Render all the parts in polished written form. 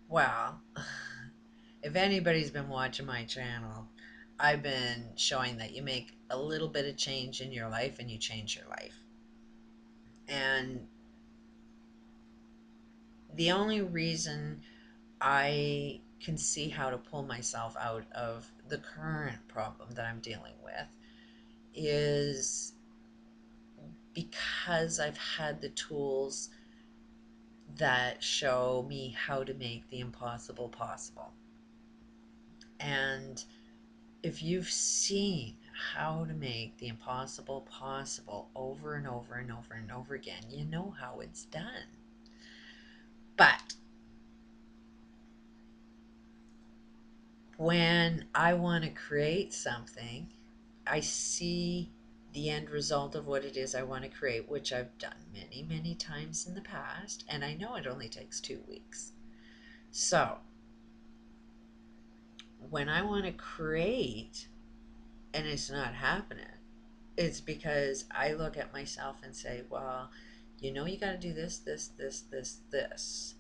Well, if anybody's been watching my channel, I've been showing that you make a little bit of change in your life and you change your life. And the only reason I can see how to pull myself out of the current problem that I'm dealing with is because I've had the tools that show me how to make the impossible possible. And if you've seen how to make the impossible possible over and over and over and over again, you know how it's done. But when I want to create something, I see the end result of what it is I want to create, which I've done many, many times in the past, and I know it only takes 2 weeks. So when I want to create and it's not happening, it's because I look at myself and say, well, you got to do this, this, this, this, this.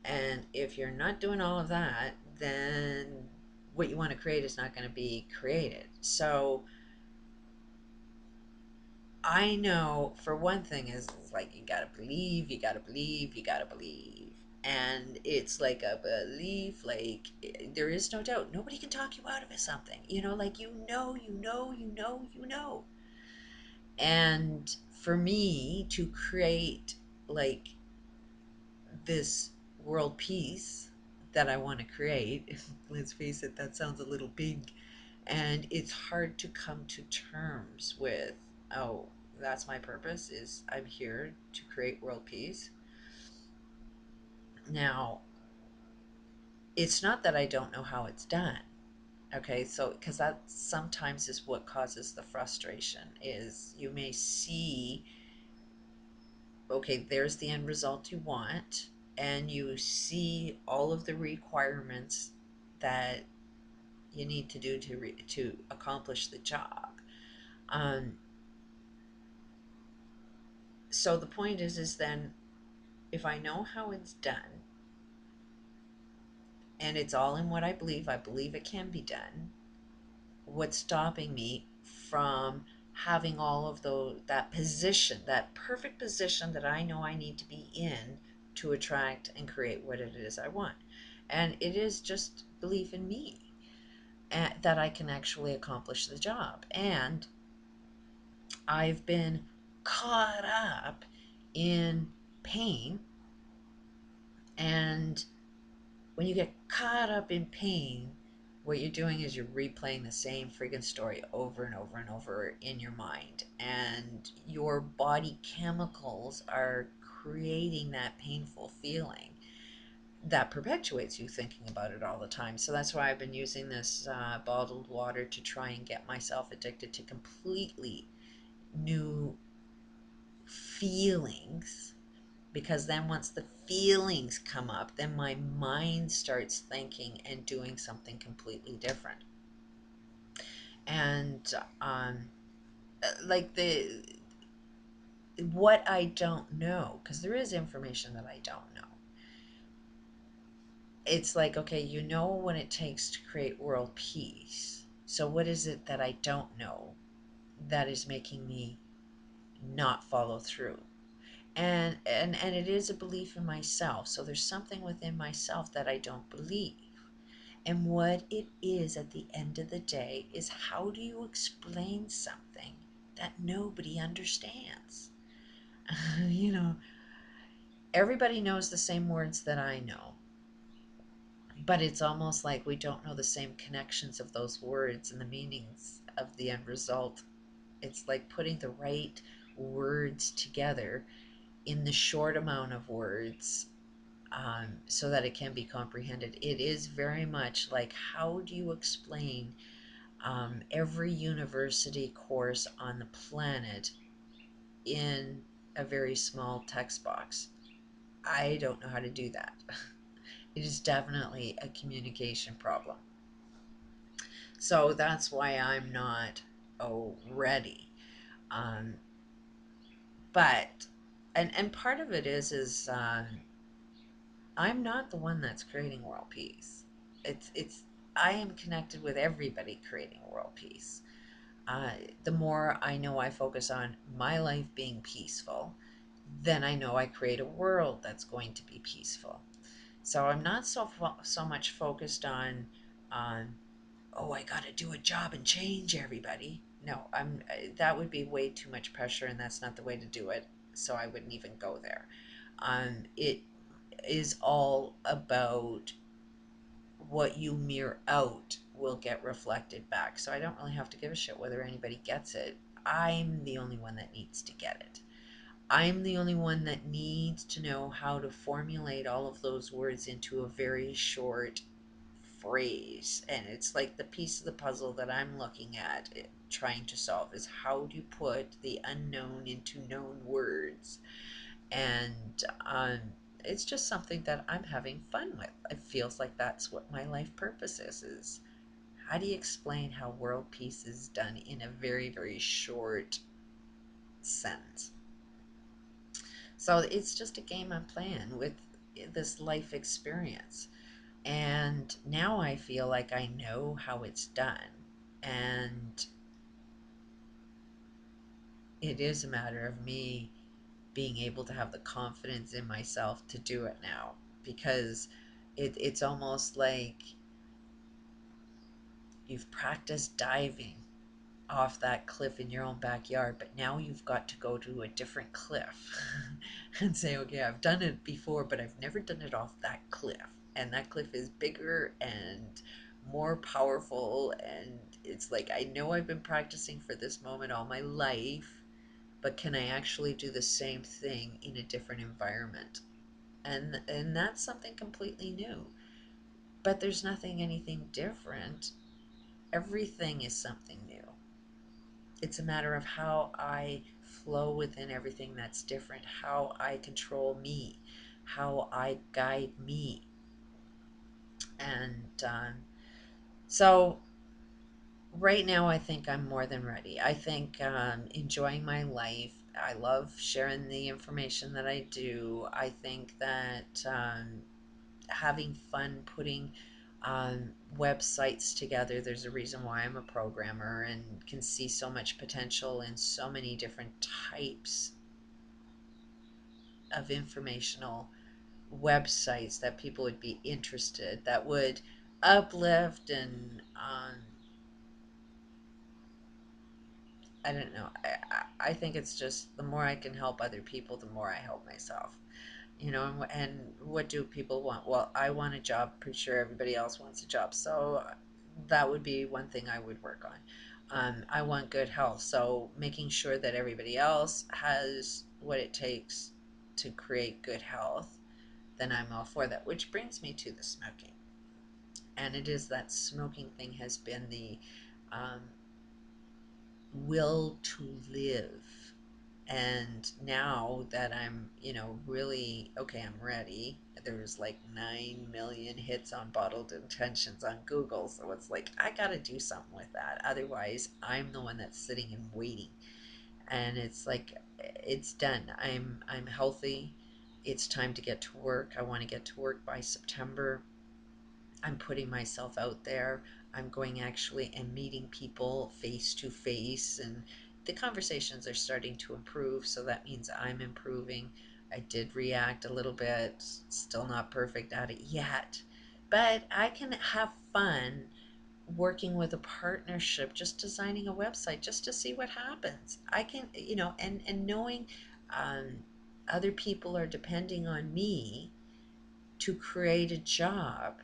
And if you're not doing all of that, then what you want to create is not going to be created. So I know for one thing is like you got to believe, you got to believe, you got to believe. And it's like a belief, like there is no doubt. Nobody can talk you out of something. Like you know. And for me to create like this world peace that I want to create, let's face it, that sounds a little big. And it's hard to come to terms with, oh, that's my purpose, is I'm here to create world peace. Now, it's not that I don't know how it's done. Okay, so because that sometimes is what causes the frustration is you may see, okay, there's the end result you want, and you see all of the requirements that you need to do to accomplish the job. Um, so the point is then if I know how it's done and it's all in what I believe it can be done. What's stopping me from having all of that position, that perfect position that I know I need to be in to attract and create what it is I want? And it is just belief in me that I can actually accomplish the job. And I've been caught up in pain. And when you get caught up in pain, what you're doing is you're replaying the same freaking story over and over and over in your mind. And your body chemicals are creating that painful feeling that perpetuates you thinking about it all the time. So that's why I've been using this bottled water to try and get myself addicted to completely new feelings, because then once the feelings come up, then my mind starts thinking and doing something completely different. And like the what I don't know, because there is information that I don't know. It's like, okay, you know what it takes to create world peace. So what is it that I don't know that is making me not follow through? And it is a belief in myself. So there's something within myself that I don't believe. And what it is at the end of the day is, how do you explain something that nobody understands? you know, Everybody knows the same words that I know, but it's almost like we don't know the same connections of those words and the meanings of the end result. It's like putting the right words together in the short amount of words, so that it can be comprehended. It is very much like, how do you explain every university course on the planet in a very small text box? I don't know how to do that. It is definitely a communication problem. So that's why I'm not ready. Um, but and part of it is I'm not the one that's creating world peace. It's I am connected with everybody creating world peace. Uh, the more I know I focus on my life being peaceful, then I know I create a world that's going to be peaceful. So I'm not so much focused on oh, I got to do a job and change everybody. No, I'm that would be way too much pressure, and that's not the way to do it. So I wouldn't even go there. It is all about what you mirror out will get reflected back. So I don't really have to give a shit whether anybody gets it. I'm the only one that needs to get it. I'm the only one that needs to know how to formulate all of those words into a very short phrase. And it's like the piece of the puzzle that I'm looking at trying to solve is how do you put the unknown into known words. And it's just something that I'm having fun with. It feels like that's what my life purpose is how do you explain how world peace is done in a very, very short sentence? So it's just a game I'm playing with this life experience. And now I feel like I know how it's done. And it is a matter of me being able to have the confidence in myself to do it now. Because it's almost like you've practiced diving off that cliff in your own backyard, but now you've got to go to a different cliff and say, okay, I've done it before, but I've never done it off that cliff. And that cliff is bigger and more powerful. And it's like, I know I've been practicing for this moment all my life, but can I actually do the same thing in a different environment? And that's something completely new. But there's nothing anything different. Everything is something new. It's a matter of how I flow within everything that's different, how I control me, how I guide me. And so right now, I think I'm more than ready. I think enjoying my life. I love sharing the information that I do. I think that having fun putting websites together. There's a reason why I'm a programmer and can see so much potential in so many different types of informational websites that people would be interested, that would uplift and I don't know. I think it's just the more I can help other people, the more I help myself. You know, and what do people want? Well, I want a job. Pretty sure everybody else wants a job. So that would be one thing I would work on. I want good health. So making sure that everybody else has what it takes to create good health, then I'm all for that. Which brings me to the smoking. And it is that smoking thing has been the um, will to live. And now that I'm, really okay, I'm ready. There's like 9 million hits on bottled intentions on Google. So it's like, I got to do something with that. Otherwise, I'm the one that's sitting and waiting. And it's like, it's done. I'm healthy. It's time to get to work. I want to get to work by September. I'm putting myself out there. I'm going actually and meeting people face to face, and the conversations are starting to improve. So that means I'm improving. I did react a little bit, still not perfect at it yet, but I can have fun working with a partnership, just designing a website just to see what happens. I can, and knowing um, other people are depending on me to create a job.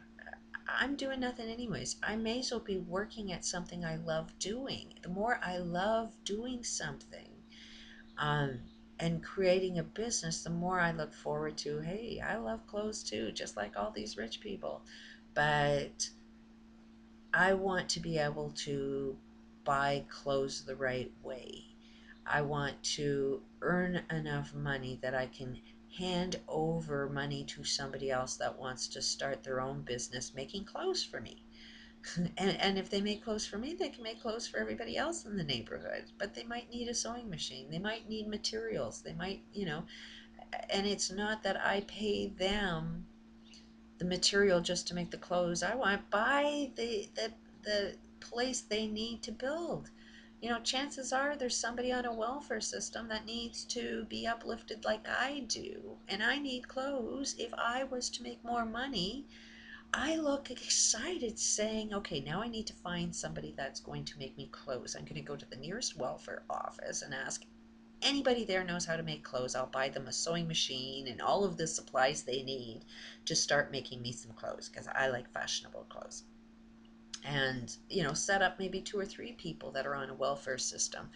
I'm doing nothing anyways. I may as well be working at something I love doing. The more I love doing something um, and creating a business, the more I look forward to, hey, I love clothes too, just like all these rich people. But I want to be able to buy clothes the right way. I want to earn enough money that I can hand over money to somebody else that wants to start their own business making clothes for me. And if they make clothes for me, they can make clothes for everybody else in the neighborhood. But they might need a sewing machine. They might need materials. They might, and it's not that I pay them the material just to make the clothes I want, buy the place they need to build. You know, chances are there's somebody on a welfare system that needs to be uplifted like I do, and I need clothes. If I was to make more money, I look excited saying, okay, now I need to find somebody that's going to make me clothes. I'm going to go to the nearest welfare office and ask anybody there knows how to make clothes. I'll buy them a sewing machine and all of the supplies they need to start making me some clothes because I like fashionable clothes. And, you know, set up maybe 2 or 3 people that are on a welfare system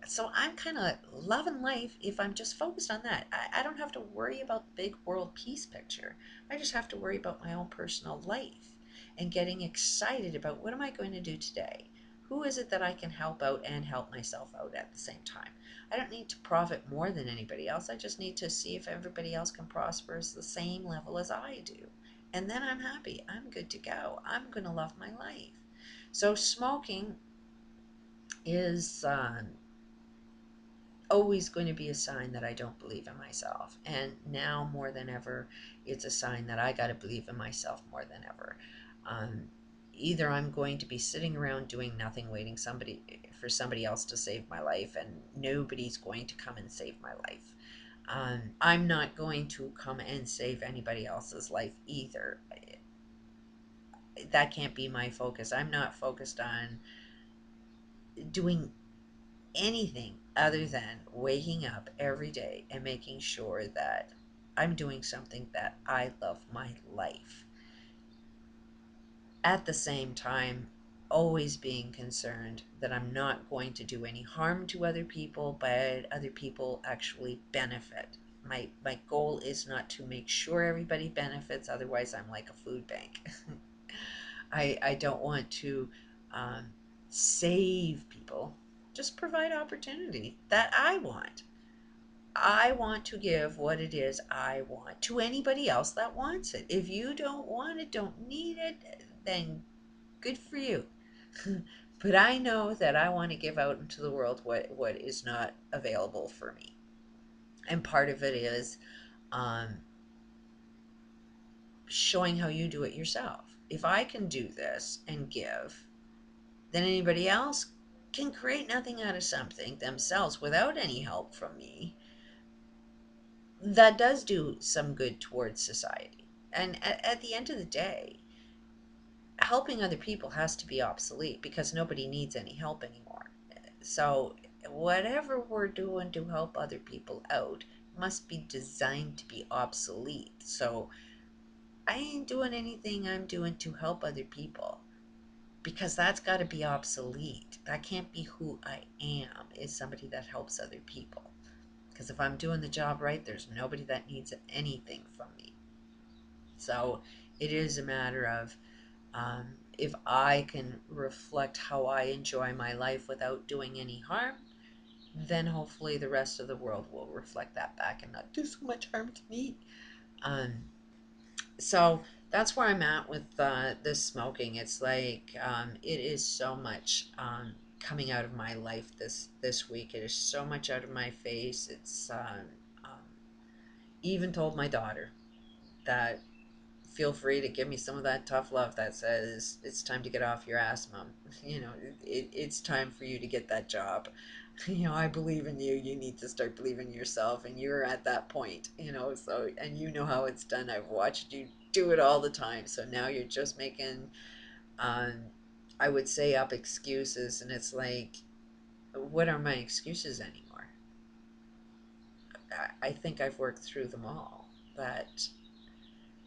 so I'm kind of loving life if I'm just focused on that. I don't have to worry about the big world peace picture. I just have to worry about my own personal life and getting excited about what am I going to do today? Who is it that I can help out and help myself out at the same time? I don't need to profit more than anybody else. I just need to see if everybody else can prosper at the same level as I do. And then I'm happy. I'm good to go. I'm going to love my life. So smoking is always going to be a sign that I don't believe in myself. And now more than ever, it's a sign that I got to believe in myself more than ever. Um, Either I'm going to be sitting around doing nothing, waiting for somebody else to save my life, and nobody's going to come and save my life. I'm not going to come and save anybody else's life either. That can't be my focus. I'm not focused on doing anything other than waking up every day and making sure that I'm doing something that I love my life. At the same time, always being concerned that I'm not going to do any harm to other people, but other people actually benefit. My goal is not to make sure everybody benefits, otherwise I'm like a food bank. I don't want to um, save people, just provide opportunity that I want. I want to give what it is I want to anybody else that wants it. If you don't want it, don't need it, then good for you. But I know that I want to give out into the world what is not available for me. And part of it is um, showing how you do it yourself. If I can do this and give, then anybody else can create nothing out of something themselves without any help from me. That does do some good towards society. And at the end of the day, helping other people has to be obsolete because nobody needs any help anymore. So, whatever we're doing to help other people out must be designed to be obsolete. So, I ain't doing anything I'm doing to help other people because that's got to be obsolete. That can't be who I am, is somebody that helps other people. Because if I'm doing the job right, there's nobody that needs anything from me. So it is a matter of if I can reflect how I enjoy my life without doing any harm, then hopefully the rest of the world will reflect that back and not do so much harm to me. Um, so that's where I'm at with this smoking. It's like it is so much coming out of my life this week. It is so much out of my face. It's um, even told my daughter that feel free to give me some of that tough love that says it's time to get off your ass, mom. You know, it's time for you to get that job. You know, I believe in you. You need to start believing in yourself, and you're at that point, you know. So, and you know how it's done. I've watched you do it all the time. So now you're just making, um, I would say, up excuses, and it's like, what are my excuses anymore? I think I've worked through them all, but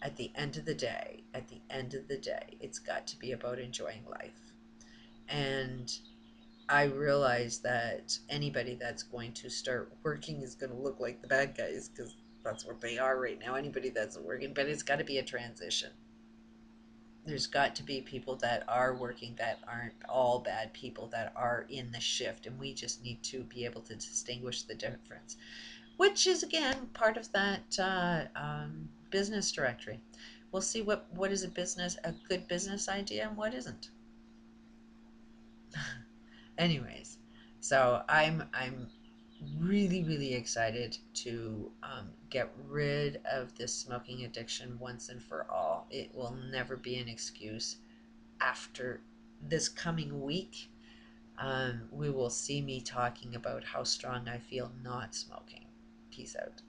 at the end of the day, it's got to be about enjoying life. And I realize that anybody that's going to start working is going to look like the bad guys because that's what they are right now. Anybody that's working, but it's got to be a transition. There's got to be people that are working that aren't all bad people that are in the shift, and we just need to be able to distinguish the difference, which is again part of that business directory. We'll see what is a good business idea, and what isn't. Anyways, so I'm really, really excited to get rid of this smoking addiction once and for all. It will never be an excuse. After this coming week, we will see me talking about how strong I feel not smoking. Peace out.